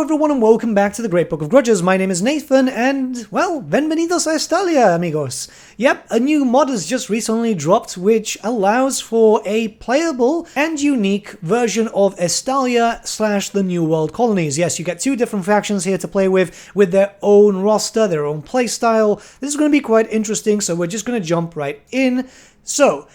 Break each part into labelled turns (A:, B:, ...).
A: Hello everyone and welcome back to the Great Book of Grudges. My name is Nathan and, well, bienvenidos a Estalia, amigos. Yep, a new mod has just recently dropped which allows for a playable and unique version of Estalia / the New World Colonies. Yes, you get two different factions here to play with their own roster, their own playstyle. This is going to be quite interesting, so we're just going to jump right in. So,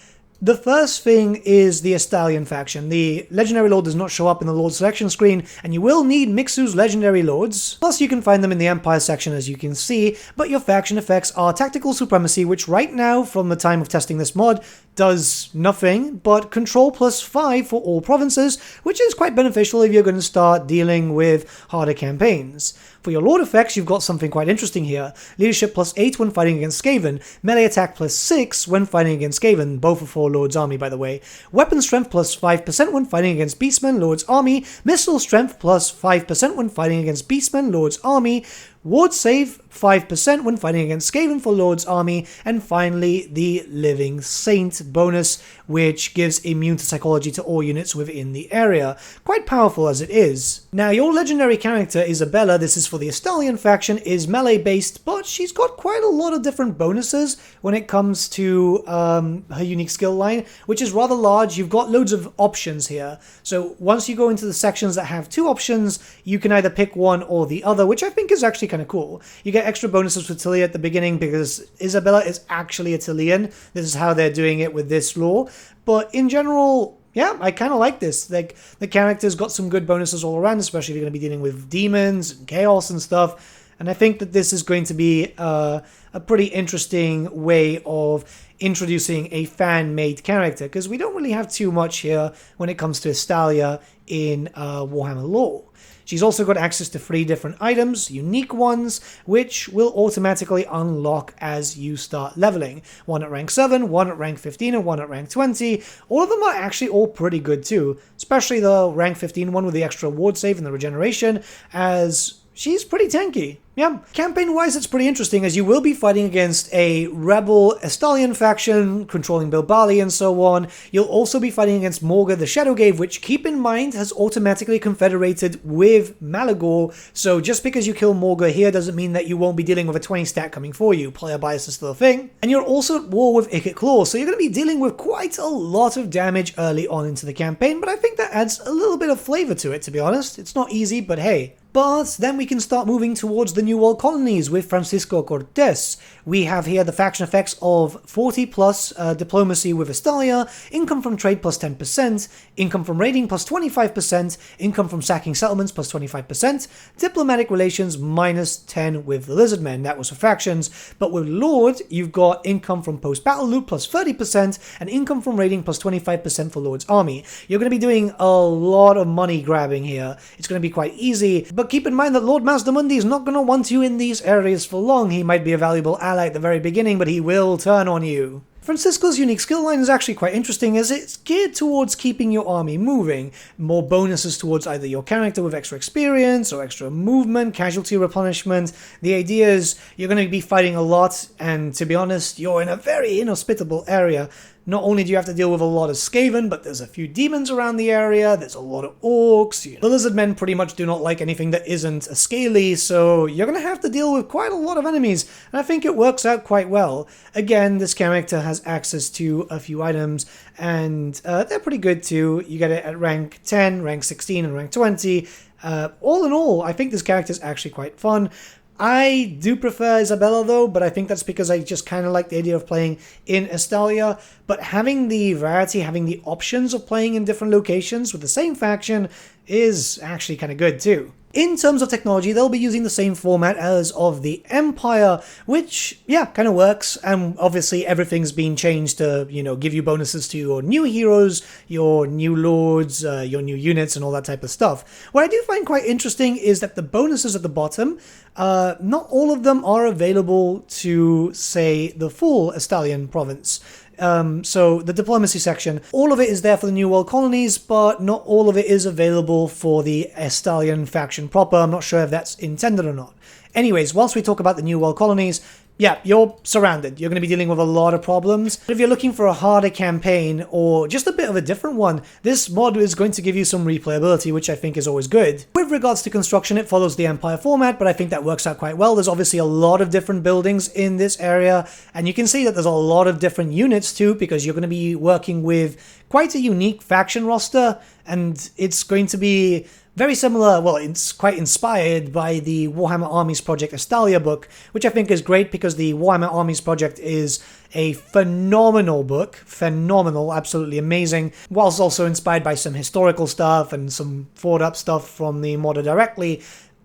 A: the first thing is the Estalian faction. The Legendary Lord does not show up in the Lord selection screen, and you will need Mixu's Legendary Lords. Plus, you can find them in the Empire section, as you can see, but your faction effects are Tactical Supremacy, which right now, from the time of testing this mod, does nothing but Control +5 for all provinces, which is quite beneficial if you're going to start dealing with harder campaigns. For your Lord effects, you've got something quite interesting here. Leadership +8 when fighting against Skaven. Melee attack +6 when fighting against Skaven, both are for Lord's army by the way. Weapon strength +5% when fighting against Beastmen, Lord's army. Missile strength +5% when fighting against Beastmen, Lord's army. Ward save 5% when fighting against Skaven for Lord's army, and finally the Living Saint bonus, which gives immune to psychology to all units within the area. Quite powerful as it is. Now your legendary character, Isabella, this is for the Estalian faction, is melee based, but she's got quite a lot of different bonuses when it comes to her unique skill line, which is rather large. You've got loads of options here. So once you go into the sections that have two options, you can either pick one or the other, which I think is actually kind of cool. You get extra bonuses for Tilia at the beginning because Isabella is actually a Tilian. This is how they're doing it with this lore. But in general, yeah, I kind of like this. Like, the character's got some good bonuses all around, especially if you're going to be dealing with demons and chaos and stuff. And I think that this is going to be a pretty interesting way of introducing a fan-made character, because we don't really have too much here when it comes to Estalia in Warhammer lore. She's also got access to 3 different items, unique ones, which will automatically unlock as you start leveling. One at rank 7, one at rank 15, and one at rank 20. All of them are actually all pretty good too, especially the rank 15 one with the extra ward save and the regeneration, as she's pretty tanky. Yeah, campaign-wise it's pretty interesting, as you will be fighting against a rebel Estalian faction, controlling Bilbali and so on. You'll also be fighting against Morga the Shadowgave, which, keep in mind, has automatically confederated with Malagor, so just because you kill Morga here doesn't mean that you won't be dealing with a 20 stat coming for you. Player bias is still a thing. And you're also at war with Ikit Claw, so you're going to be dealing with quite a lot of damage early on into the campaign, but I think that adds a little bit of flavor to it, to be honest. It's not easy, but hey. But then we can start moving towards the New World Colonies with Francisco Cortes. We have here the faction effects of 40 plus diplomacy with Estalia, income from trade +10%, income from raiding +25%, income from sacking settlements +25%, diplomatic relations -10 with the Lizardmen. That was for factions. But with Lord, you've got income from post-battle loot +30%, and income from raiding +25% for Lord's army. You're going to be doing a lot of money grabbing here. It's going to be quite easy, but keep in mind that Lord Mazdamundi is not going to want you in these areas for long. He might be a valuable ally at the very beginning, but he will turn on you. Francisco's unique skill line is actually quite interesting, as it's geared towards keeping your army moving. More bonuses towards either your character with extra experience or extra movement, casualty replenishment. The idea is you're going to be fighting a lot, and to be honest, you're in a very inhospitable area. Not only do you have to deal with a lot of Skaven, but there's a few demons around the area, there's a lot of orcs. The Lizardmen pretty much do not like anything that isn't a scaly, so you're going to have to deal with quite a lot of enemies, and I think it works out quite well. Again, this character has access to a few items, and they're pretty good too. You get it at rank 10, rank 16, and rank 20. All in all, I think this character is actually quite fun. I do prefer Isabella though, but I think that's because I just kind of like the idea of playing in Estalia. But having the variety, having the options of playing in different locations with the same faction is actually kind of good too. In terms of technology, they'll be using the same format as of the Empire, which, yeah, kind of works. And obviously everything's been changed to, you know, give you bonuses to your new heroes, your new lords, your new units, and all that type of stuff. What I do find quite interesting is that the bonuses at the bottom, not all of them are available to, say, the full Estalian province. So the diplomacy section, all of it is there for the New World Colonies, but not all of it is available for the Estalian faction proper. I'm not sure if that's intended or not. Anyways, whilst we talk about the New World Colonies, yeah, you're surrounded. You're going to be dealing with a lot of problems. But if you're looking for a harder campaign or just a bit of a different one, this mod is going to give you some replayability, which I think is always good. With regards to construction, it follows the Empire format, but I think that works out quite well. There's obviously a lot of different buildings in this area, and you can see that there's a lot of different units too, because you're going to be working with quite a unique faction roster, and it's going to be very similar, well, it's quite inspired by the Warhammer Armies Project Estalia book, which I think is great because the Warhammer Armies Project is a phenomenal book, phenomenal, absolutely amazing, whilst also inspired by some historical stuff and some thought-up stuff from the modder directly.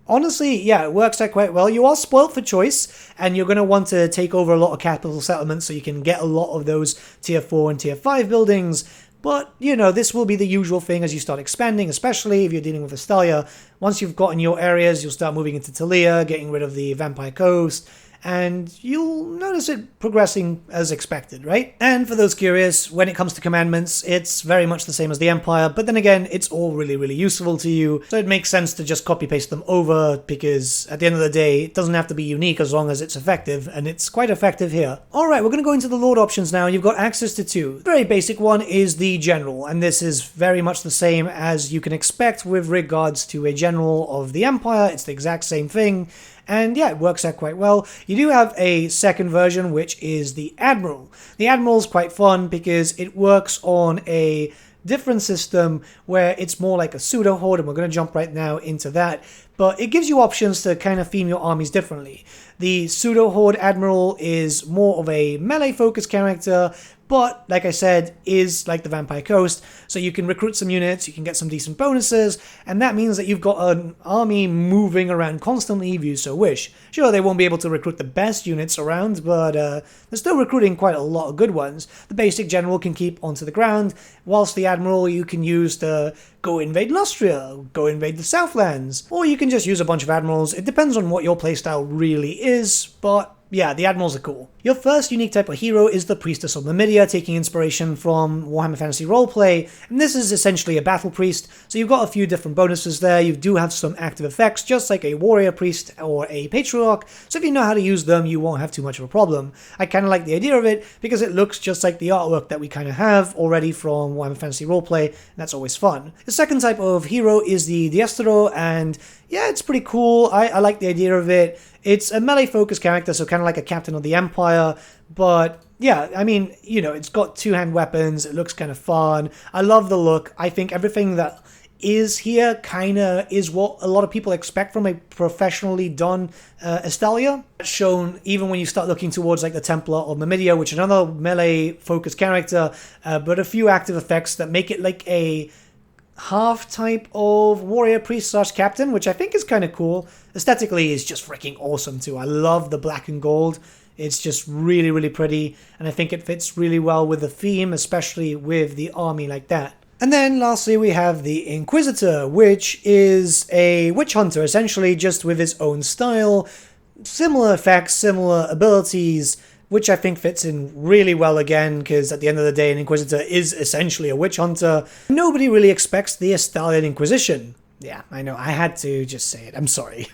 A: Honestly, yeah, it works out quite well. You are spoilt for choice, and you're going to want to take over a lot of capital settlements so you can get a lot of those Tier 4 and Tier 5 buildings. But, you know, this will be the usual thing as you start expanding, especially if you're dealing with Estalia. Once you've gotten your areas, you'll start moving into Talia, getting rid of the Vampire Coast, and you'll notice it progressing as expected, right? And for those curious, when it comes to commandments, it's very much the same as the Empire, but then again, it's all really, really useful to you, so it makes sense to just copy-paste them over, because at the end of the day, it doesn't have to be unique as long as it's effective, and it's quite effective here. Alright, we're going to go into the Lord options now. You've got access to two. The very basic one is the General, and this is very much the same as you can expect with regards to a General of the Empire. It's the exact same thing. And yeah, it works out quite well. You do have a second version, which is the Admiral. The Admiral is quite fun because it works on a different system where it's more like a pseudo-horde, and we're going to jump right now into that. But it gives you options to kind of theme your armies differently. The pseudo-horde Admiral is more of a melee-focused character, but, like I said, is like the Vampire Coast, so you can recruit some units, you can get some decent bonuses, and that means that you've got an army moving around constantly if you so wish. Sure, they won't be able to recruit the best units around, but they're still recruiting quite a lot of good ones. The basic General can keep onto the ground, whilst the Admiral you can use to go invade Lustria, go invade the Southlands, or you can just use a bunch of Admirals. It depends on what your playstyle really is, but yeah, the Admirals are cool. Your first unique type of hero is the Priestess of Numidia, taking inspiration from Warhammer Fantasy Roleplay, and this is essentially a battle priest, so you've got a few different bonuses there. You do have some active effects, just like a warrior priest or a patriarch, so if you know how to use them, you won't have too much of a problem. I kind of like the idea of it, because it looks just like the artwork that we kind of have already from Warhammer Fantasy Roleplay, and that's always fun. The second type of hero is the Diestero, and yeah, it's pretty cool. I like the idea of it. It's a melee-focused character, so kind of like a Captain of the Empire, but yeah, I mean, you know, it's got two-hand weapons, it looks kind of fun. I love the look. I think everything that is here kind of is what a lot of people expect from a professionally done Estalia. Shown even when you start looking towards like the Templar of Numidia, which is another melee-focused character, but a few active effects that make it like a half type of warrior priest / captain, which I think is kind of cool. Aesthetically is just freaking awesome too. I love the black and gold. It's just really, really pretty, and I think it fits really well with the theme, especially with the army like that. And then lastly we have the Inquisitor, which is a witch hunter, essentially, just with his own style. Similar effects, similar abilities, which I think fits in really well again, because at the end of the day, an Inquisitor is essentially a witch hunter. Nobody really expects the Estalian Inquisition. Yeah, I know, I had to just say it, I'm sorry.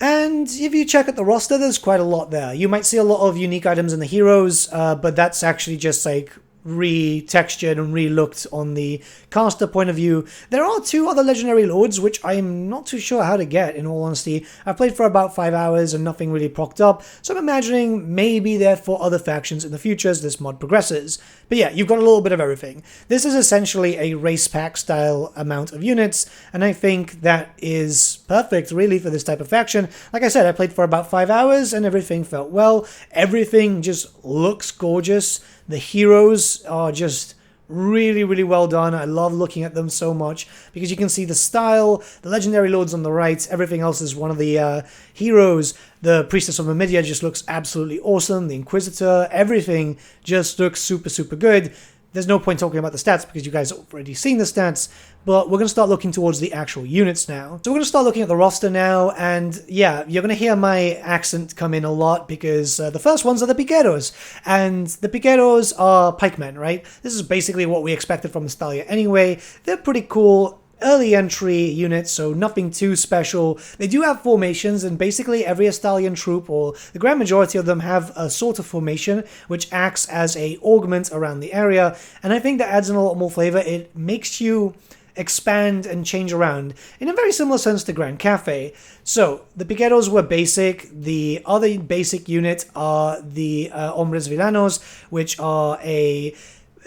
A: And if you check out the roster, there's quite a lot there. You might see a lot of unique items in the heroes, but that's actually just like re-textured and re-looked on the caster point of view. There are two other legendary lords, which I'm not too sure how to get, in all honesty. I've played for about 5 hours and nothing really procced up, so I'm imagining maybe they're for other factions in the future as this mod progresses. But yeah, you've got a little bit of everything. This is essentially a race pack style amount of units, and I think that is perfect really for this type of faction. Like I said, I played for about 5 hours and everything felt well. Everything just looks gorgeous. The heroes are just really, really well done. I love looking at them so much because you can see the style, the legendary lords on the right, everything else is one of the heroes. The Priestess of Numidia just looks absolutely awesome. The Inquisitor, everything just looks super, super good. There's no point talking about the stats because you guys have already seen the stats, but we're going to start looking towards the actual units now. So we're going to start looking at the roster now, and yeah, you're going to hear my accent come in a lot because the first ones are the Piqueros, and the Piqueros are pikemen, right? This is basically what we expected from Estalia anyway. They're pretty cool. early entry units, so nothing too special. They do have formations, and basically every Estalian troop, or the grand majority of them, have a sort of formation which acts as a augment around the area, and I think that adds in a lot more flavor. It makes you expand and change around in a very similar sense to Grand Cafe. So the Piqueros were basic. The other basic unit are the Hombres Villanos, which are a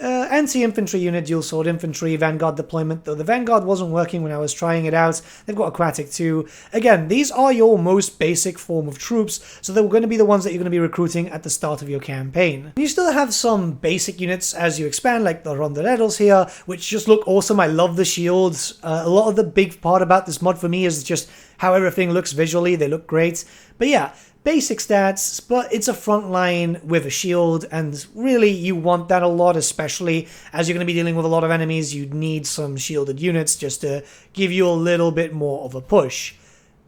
A: anti-infantry unit, dual sword infantry, Vanguard deployment, though the Vanguard wasn't working when I was trying it out. They've got Aquatic too. Again, these are your most basic form of troops, so they're going to be the ones that you're going to be recruiting at the start of your campaign. You still have some basic units as you expand, like the Rondereros here, which just look awesome. I love the shields. A lot of the big part about this mod for me is just how everything looks visually. They look great. But yeah, basic stats, but it's a front line with a shield, and really you want that a lot, especially as you're going to be dealing with a lot of enemies. You need some shielded units just to give you a little bit more of a push.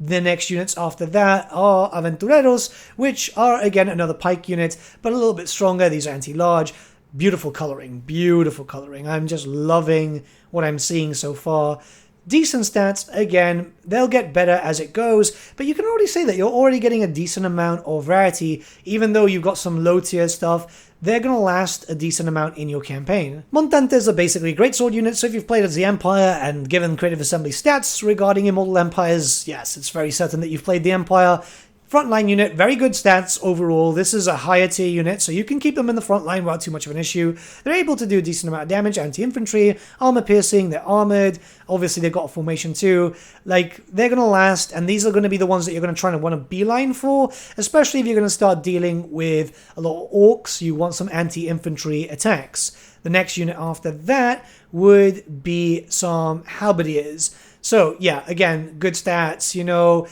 A: The next units after that are Aventureros, which are again another pike unit, but a little bit stronger. These are anti-large. Beautiful coloring, beautiful coloring. I'm just loving what I'm seeing so far. Decent stats, again, they'll get better as it goes, but you can already say that you're already getting a decent amount of variety. Even though you've got some low tier stuff, they're going to last a decent amount in your campaign. Montantes are basically greatsword units, so if you've played as the Empire and given Creative Assembly stats regarding Immortal Empires, yes, it's very certain that you've played the Empire. Frontline unit, very good stats overall. This is a higher tier unit, so you can keep them in the front line without too much of an issue. They're able to do a decent amount of damage, anti-infantry, armor piercing, they're armored. Obviously, they've got a formation too. Like, they're going to last, and these are going to be the ones that you're going to try to want to beeline for, especially if you're going to start dealing with a lot of orcs. You want some anti-infantry attacks. The next unit after that would be some halberdiers. So, yeah, again, good stats, you know,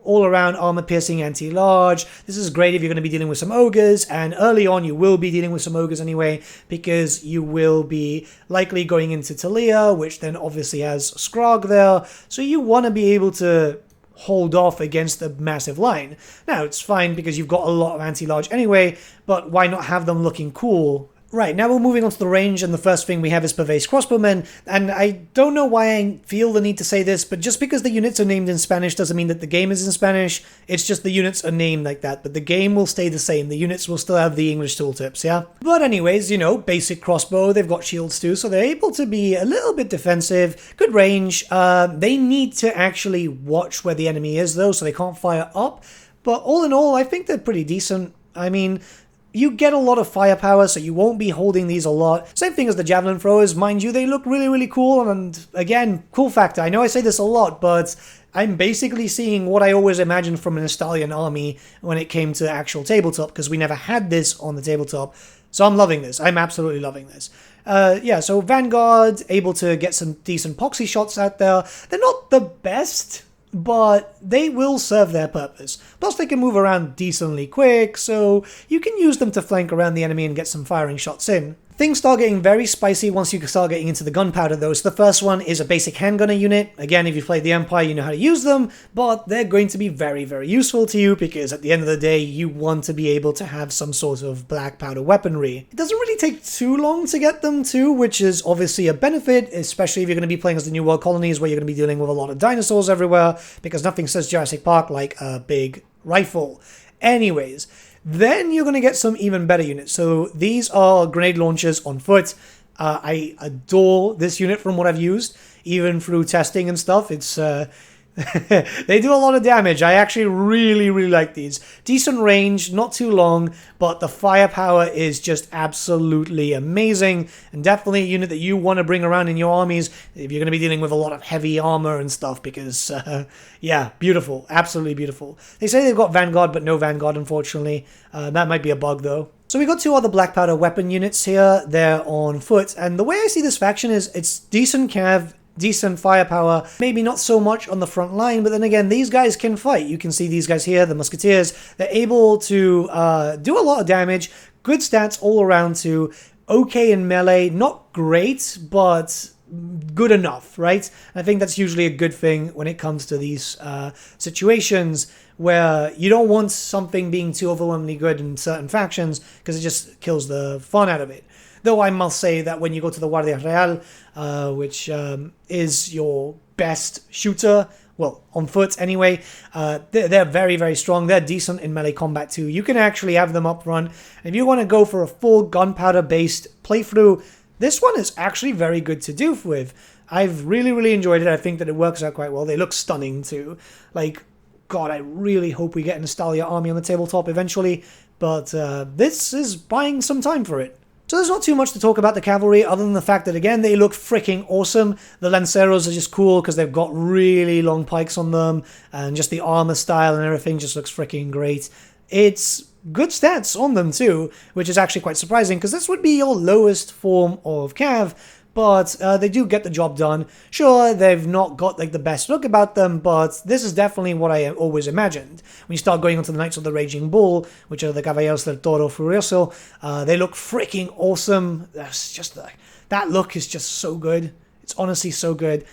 A: all around armor piercing, anti-large. This is great if you're going to be dealing with some ogres, and early on you will be dealing with some ogres anyway, because you will be likely going into Talia, which then obviously has Scrog there, so you want to be able to hold off against a massive line. Now, it's fine because you've got a lot of anti-large anyway, but why not have them looking cool? Right, now we're moving on to the range, and the first thing we have is Purvey's Crossbowmen, and I don't know why I feel the need to say this, but just because the units are named in Spanish doesn't mean that the game is in Spanish. It's just the units are named like that, but the game will stay the same. The units will still have the English tooltips, yeah? But anyways, you know, basic crossbow, they've got shields too, so they're able to be a little bit defensive, good range. They need to actually watch where the enemy is though, so they can't fire up, but all in all, I think they're pretty decent. I mean, you get a lot of firepower, so you won't be holding these a lot. Same thing as the javelin throwers. Mind you, they look really, really cool, and again, cool factor. I know I say this a lot, but I'm basically seeing what I always imagined from an Estalian army when it came to actual tabletop, because we never had this on the tabletop. So I'm loving this. I'm absolutely loving this. Yeah, so Vanguard, able to get some decent poxy shots out there. They're not the best, but they will serve their purpose. Plus they can move around decently quick, so you can use them to flank around the enemy and get some firing shots in. Things start getting very spicy once you start getting into the gunpowder though. So the first one is a basic handgunner unit. Again, if you've played the Empire, you know how to use them, but they're going to be very, very useful to you because at the end of the day, you want to be able to have some sort of black powder weaponry. It doesn't really take too long to get them too, which is obviously a benefit, especially if you're going to be playing as the New World Colonies where you're going to be dealing with a lot of dinosaurs everywhere, because nothing says Jurassic Park like a big rifle. Anyways, then you're going to get some even better units. So these are grenade launchers on foot. I adore this unit from what I've used, even through testing and stuff. It's they do a lot of damage. I actually really, really like these. Decent range, not too long, but the firepower is just absolutely amazing, and definitely a unit that you want to bring around in your armies if you're going to be dealing with a lot of heavy armor and stuff, because, yeah, beautiful. Absolutely beautiful. They say they've got Vanguard, but no Vanguard, unfortunately. That might be a bug, though. So we got two other black powder weapon units here. They're on foot, and the way I see this faction is it's decent cav, decent firepower, maybe not so much on the front line, but then again, these guys can fight. You can see these guys here, the Musketeers. They're able to do a lot of damage, good stats all around too, okay in melee, not great, but good enough, right? I think that's usually a good thing when it comes to these situations where you don't want something being too overwhelmingly good in certain factions because it just kills the fun out of it. Though I must say that when you go to the Guardia Real, which is your best shooter, well, on foot anyway, they're very, very strong. They're decent in melee combat too. You can actually have them up front. And if you want to go for a full gunpowder-based playthrough, this one is actually very good to do with. I've really, really enjoyed it. I think that it works out quite well. They look stunning too. Like, God, I really hope we get an Estalia army on the tabletop eventually. But this is buying some time for it. So there's not too much to talk about the cavalry other than the fact that, again, they look freaking awesome. The lanceros are just cool because they've got really long pikes on them, and just the armor style and everything just looks freaking great. It's good stats on them too, which is actually quite surprising because this would be your lowest form of cav, but they do get the job done. Sure, they've not got like the best look about them, but this is definitely what I always imagined. When you start going onto the Knights of the Raging Bull, which are the Caballeros del Toro Furioso, they look freaking awesome. That's just that look is just so good. It's honestly so good.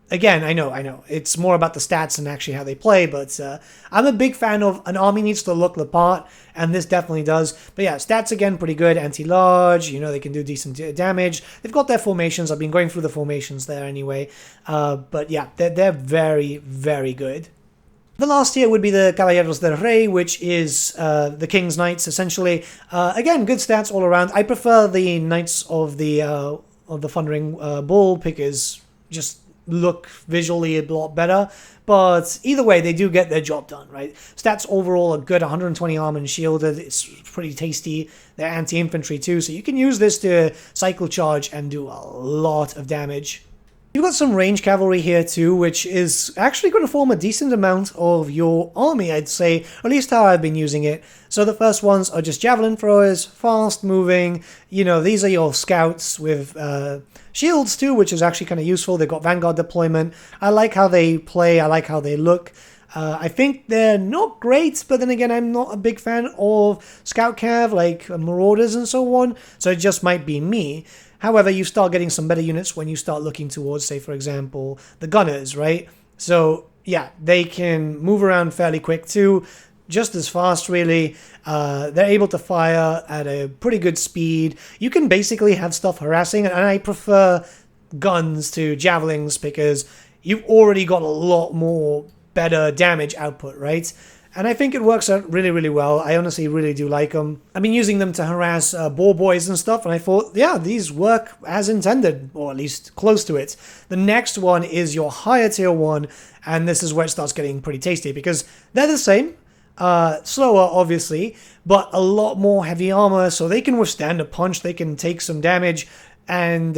A: Again, I know, it's more about the stats and actually how they play, but I'm a big fan of an army needs to look the part, and this definitely does. But yeah, stats again, pretty good. Anti-large, you know, they can do decent damage. They've got their formations. I've been going through the formations there anyway. But yeah, they're very, very good. The last tier would be the Caballeros del Rey, which is the King's Knights, essentially. Again, good stats all around. I prefer the Knights of the Thundering Bull, because just look visually a lot better, but either way they do get their job done, right? Stats overall are good. 120 armor and shielded, it's pretty tasty. They're anti-infantry too, so you can use this to cycle charge and do a lot of damage. You've got some range cavalry here too, which is actually going to form a decent amount of your army, I'd say, or at least how I've been using it. So the first ones are just javelin throwers, fast moving, you know, these are your scouts with shields too, which is actually kind of useful. They've got vanguard deployment. I like how they play, I like how they look. I think they're not great, but then again, I'm not a big fan of scout cav, like marauders and so on, so it just might be me. However, you start getting some better units when you start looking towards, say, for example, the gunners, right? So, yeah, they can move around fairly quick too, just as fast, really. They're able to fire at a pretty good speed. You can basically have stuff harassing, and I prefer guns to javelins because you've already got a lot more better damage output, right? And I think it works out really, really well. I honestly really do like them. I've been using them to harass boar boys and stuff, and I thought, yeah, these work as intended, or at least close to it. The next one is your higher tier one, and this is where it starts getting pretty tasty, because they're the same, slower, obviously, but a lot more heavy armor, so they can withstand a punch, they can take some damage, and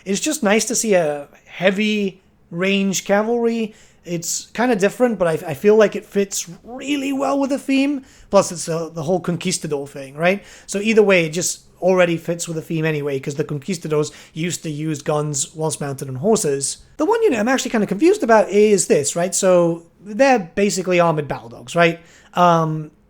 A: it's just nice to see a heavy range cavalry. It's kind of different, but I feel like it fits really well with the theme. Plus, it's the whole conquistador thing, right? So either way, it just already fits with the theme anyway, because the conquistadors used to use guns whilst mounted on horses. The one unit I'm actually kind of confused about is this, right? So they're basically armored battle dogs, right?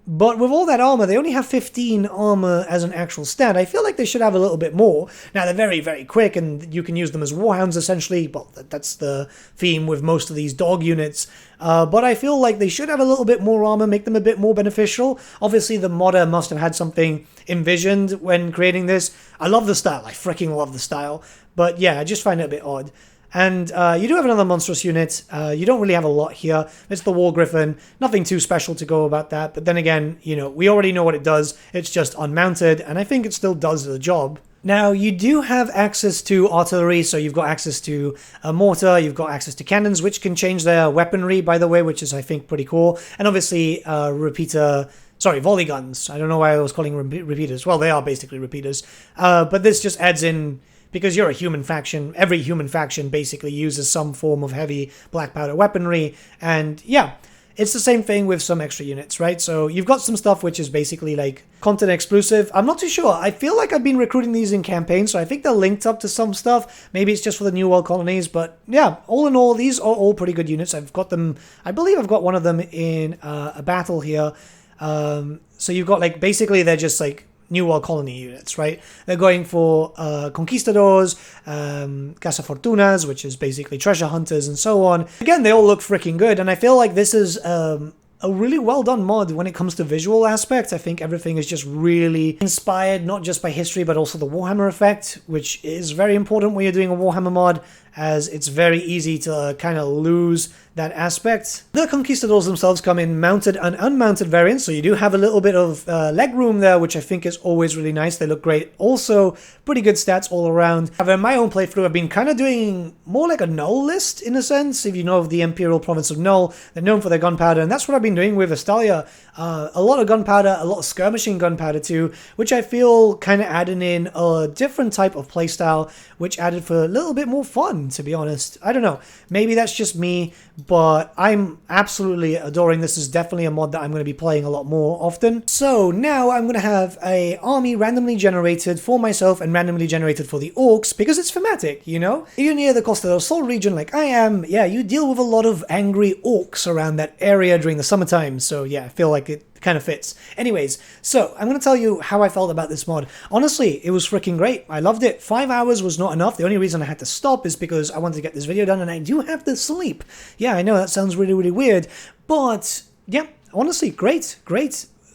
A: But with all that armor, they only have 15 armor as an actual stat. I feel like they should have a little bit more. Now, they're very, very quick, and you can use them as warhounds, essentially. Well, that's the theme with most of these dog units. But I feel like they should have a little bit more armor, make them a bit more beneficial. Obviously, the modder must have had something envisioned when creating this. I love the style. I freaking love the style. But yeah, I just find it a bit odd. And you do have another monstrous unit. You don't really have a lot here. It's the War Griffin. Nothing too special to go about that. But then again, you know, we already know what it does. It's just unmounted, and I think it still does the job. Now, you do have access to artillery, so you've got access to a mortar, you've got access to cannons, which can change their weaponry, by the way, which is, I think, pretty cool. And obviously, volley guns. I don't know why I was calling them repeaters. Well, they are basically repeaters. But this just adds in, because you're a human faction, every human faction basically uses some form of heavy black powder weaponry, and yeah, it's the same thing with some extra units, right? So you've got some stuff which is basically like content exclusive. I'm not too sure. I feel like I've been recruiting these in campaigns, so I think they're linked up to some stuff. Maybe it's just for the New World colonies, but yeah, all in all, these are all pretty good units. I've got them, I believe I've got one of them in a battle here. So you've got like, basically they're just like New World colony units, right? They're going for conquistadors, cazafortunas, which is basically treasure hunters, and so on. Again, they all look freaking good, and I feel like this is a really well done mod when it comes to visual aspects. I think everything is just really inspired, not just by history, but also the Warhammer effect, which is very important when you're doing a Warhammer mod, as it's very easy to kind of lose that aspect. The Conquistadors themselves come in mounted and unmounted variants, so you do have a little bit of leg room there, which I think is always really nice. They look great. Also, pretty good stats all around. However, in my own playthrough, I've been kind of doing more like a Null list, in a sense. If you know of the Imperial Province of Null, they're known for their gunpowder, and that's what I've been doing with Estalia. A lot of gunpowder, a lot of skirmishing gunpowder too, which I feel kind of added in a different type of playstyle, which added for a little bit more fun, to be honest. I don't know. Maybe that's just me, but I'm absolutely adoring this. Is definitely a mod that I'm going to be playing a lot more often. So now I'm going to have a army randomly generated for myself and randomly generated for the orcs, because it's thematic, you know? If you're near the Costa del Sol region like I am, yeah, you deal with a lot of angry orcs around that area during the summertime, so yeah, I feel like it kind of fits. Anyways, so I'm going to tell you how I felt about this mod. Honestly, it was freaking great. I loved it. 5 hours was not enough. The only reason I had to stop is because I wanted to get this video done and I do have to sleep. Yeah, I know that sounds really, really weird, but yeah, honestly, great.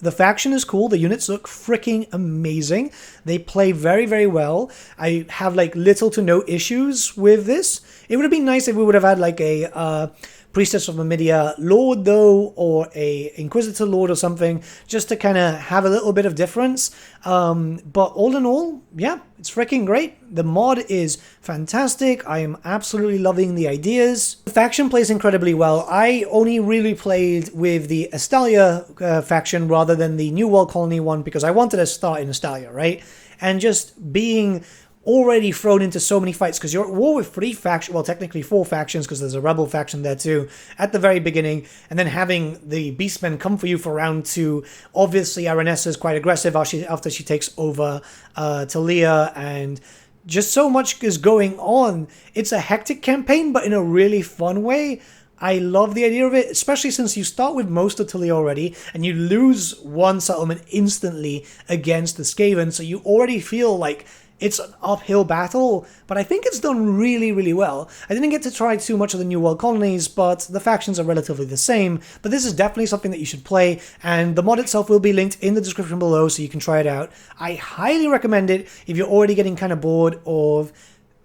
A: The faction is cool. The units look freaking amazing. They play very, very well. I have like little to no issues with this. It would have been nice if we would have had like a Priestess of Numidia Lord though, or a Inquisitor Lord or something, just to kind of have a little bit of difference. But all in all, yeah, it's freaking great. The mod is fantastic. I am absolutely loving the ideas. The faction plays incredibly well. I only really played with the Estalia faction rather than the New World Colony one, because I wanted to start in Estalia, right? And just being already thrown into so many fights, because you're at war with 3 factions, well, technically 4 factions, because there's a rebel faction there too, at the very beginning, and then having the Beastmen come for you for round 2. Obviously, Aranessa is quite aggressive after she takes over Talia, and just so much is going on. It's a hectic campaign, but in a really fun way. I love the idea of it, especially since you start with most of Talia already, and you lose one settlement instantly against the Skaven, so you already feel like it's an uphill battle, but I think it's done really, really well. I didn't get to try too much of the New World Colonies, but the factions are relatively the same. But this is definitely something that you should play, and the mod itself will be linked in the description below so you can try it out. I highly recommend it if you're already getting kind of bored of,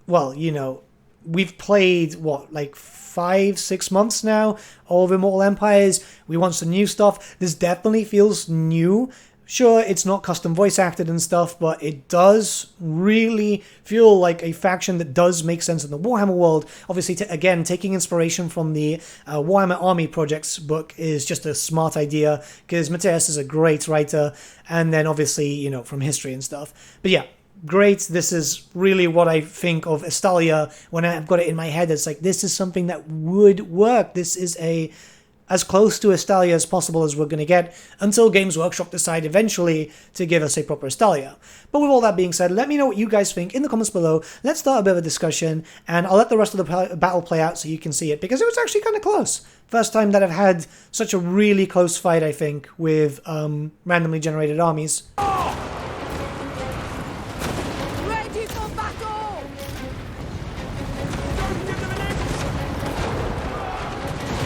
A: well, you know, we've played, what, like 5-6 months now of Immortal Empires. We want some new stuff. This definitely feels new. Sure, it's not custom voice acted and stuff, but it does really feel like a faction that does make sense in the Warhammer world. Obviously, again, taking inspiration from the Warhammer Army Projects book is just a smart idea, because Matthias is a great writer, and then obviously, you know, from history and stuff. But yeah, great. This is really what I think of Estalia when I've got it in my head. It's like, this is something that would work. This is as close to Estalia as possible as we're going to get, until Games Workshop decide eventually to give us a proper Estalia. But with all that being said, let me know what you guys think in the comments below. Let's start a bit of a discussion, and I'll let the rest of the battle play out so you can see it, because it was actually kind of close. First time that I've had such a really close fight, I think, with randomly generated armies.
B: Ready for battle!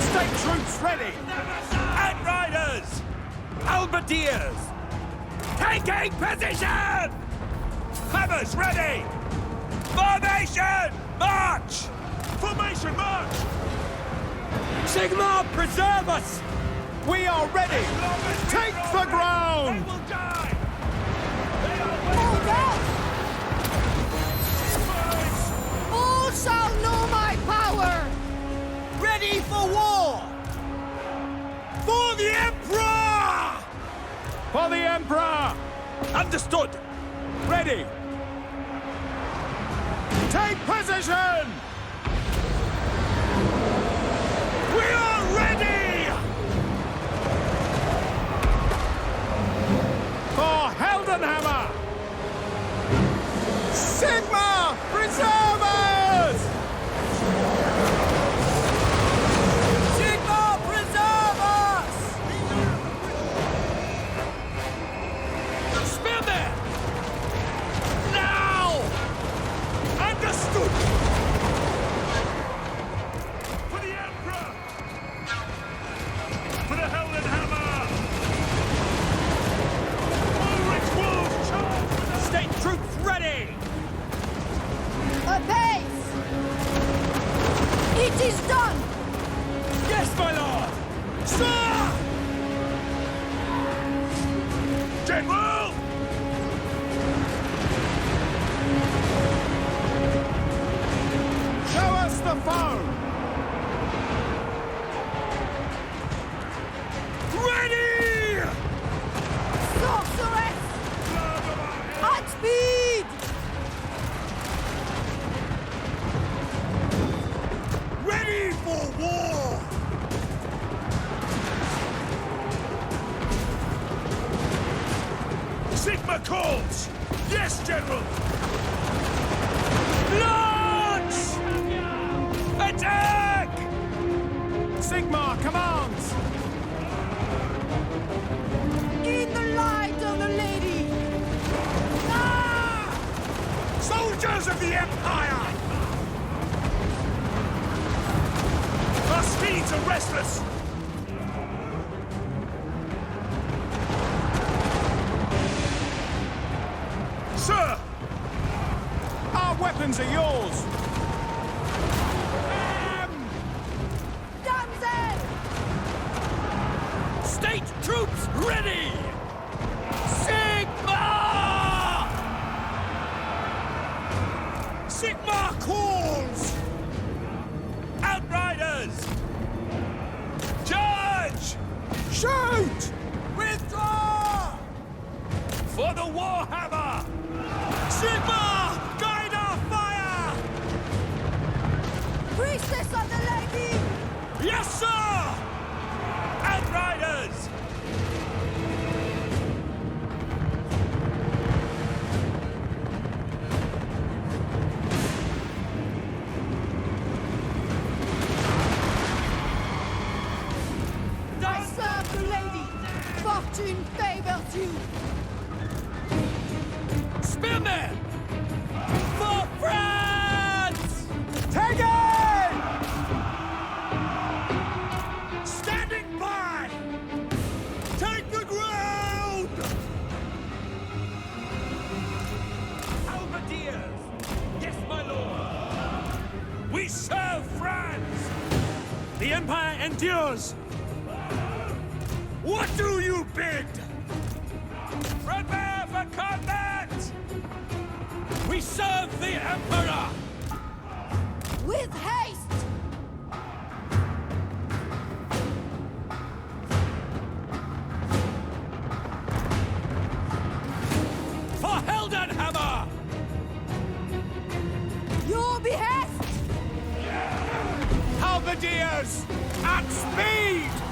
C: State troops ready! Outriders! Halberdiers! Taking position! Hammers ready! Formation! March! Formation march! Sigmar, preserve us! We are ready! Take the ground! They will die! They are
B: Hold up! All shall know my power!
C: ready for war! For the Emperor! For the Emperor! Understood! Ready! Take position! We are ready! For Heldenhammer! Sigma! Preserve us! Sigma! Preserve us! Spearman! Now! Understood! For the Emperor! For the Heldenhammer!
B: is done!
C: Yes, my lord! Sir! General! Show us the foe! Ready!
B: Sorceress! At speed!
C: Ready for war! Sigma calls! Yes, General! Launch! Attack! Sigma commands!
B: In the light of the lady!
C: Ah! Soldiers of the Empire! Our steeds are restless! Sir! Our weapons are yours!
B: Damsel!
C: State troops ready! Sigma! Sigma calls! Outriders! Charge! Shoot! Withdraw! For the Warhammer! Sigma! Guide our fire!
B: Priestess of the lady!
C: Yes, sir! Outriders!
B: I serve the lady! Fortune favors you!
C: Spearmen! For France! Take it! Standing by! Take the ground! Halberdiers! Yes, my lord! We serve France! The Empire endures! What do you bid? Prepare for combat! We serve the Emperor!
B: With haste!
C: For Heldenhammer!
B: Your behest!
C: Halberdiers! At speed!